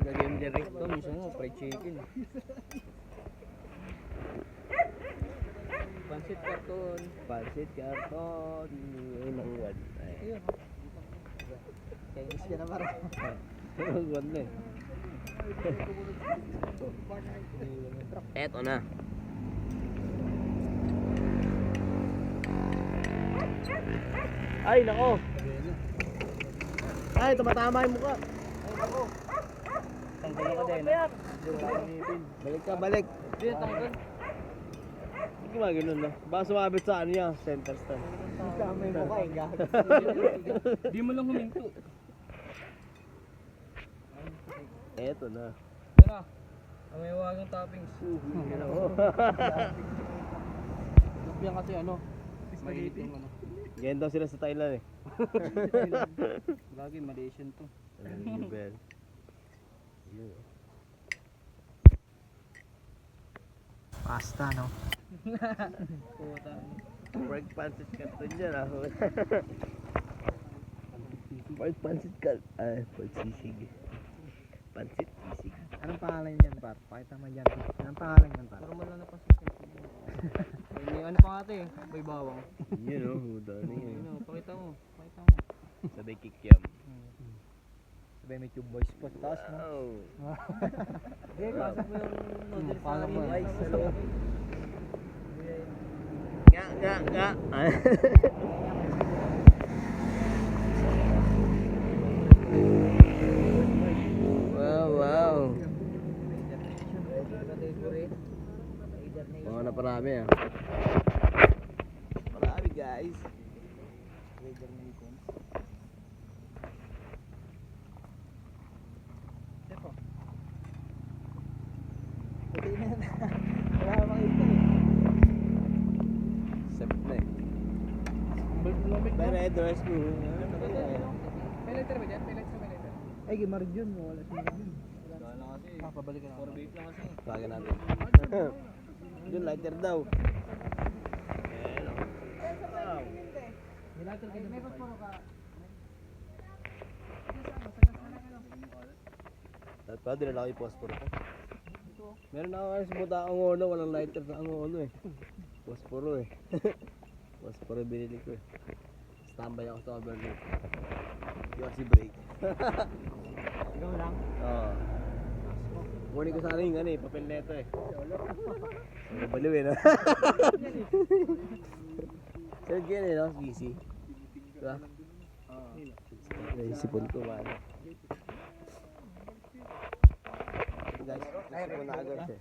Gagawin direct to, minsan mo, fried chicken. Pansit karton. Pansit karton. Ayun ang wad. Ayun. Chinese ka na parang. Ang wad na eh. Eto na. Ay, nako. Ay, tumatama yung mukha. Ay, ako. Tanggal ka din. Balik ka, balik. Hindi, tanggal. Hindi gumagano'n na. Baka sumabit sa ano niya, center stand. Tama yung mukha, eh. Di mo lang huminto. Eto na. Tara. Ang may wagang toppings. Yan kasi ano. Spaghetti. Ganyan daw sila sa Thailand eh. Lagi Malaysian to. Bell. Pasta, no? Puta. Pork pancit canton dyan ah. Pork pancit canton. Ay, pork sisig. Pancit sisig. Anong pangalan niyan, Pat? Pakita mo dyan. Anong pangalan niyan, Pat? Normal lang na pasok. May ano pa nga ito eh. May bawang. Yun oh, huda na yun. Ano, pakita mo. Pakita mo. Sabay kikiam. Sabay may tube boys po sa taas, no? Oh. Okay, pasok mo yung noodles sa Pasok mo. rice sa loob. Nga. Wow. Mga naparami ah. Marami guys. Wala ka makita eh. Sabit na eh. Pero dress ko. May letter ba dyan? May letter ba letter? Ay, gimarig yun. Wala si Marig yun. Wala na kasi. Pabalik ka na. 4 bait lang kasi. Lagyan natin. Yun, lighter daw. Wow. Nilater ka na pa. At pa, dinala ko yung phosphor ko. Meron ako kasi sa buta ang ulo, walang lighter sa ang ulo eh. Phosphoro eh. Phosphoro binili ko eh. Standby ako sa overload. Hindi kasi break. Ikaw lang. Oo. Kunin ko sana yung ano eh, papel neto eh. Nabaliw eh no? Sir Ken eh no, busy. Diba? Naisipon ko ba? Guys, gusto ko na agad eh.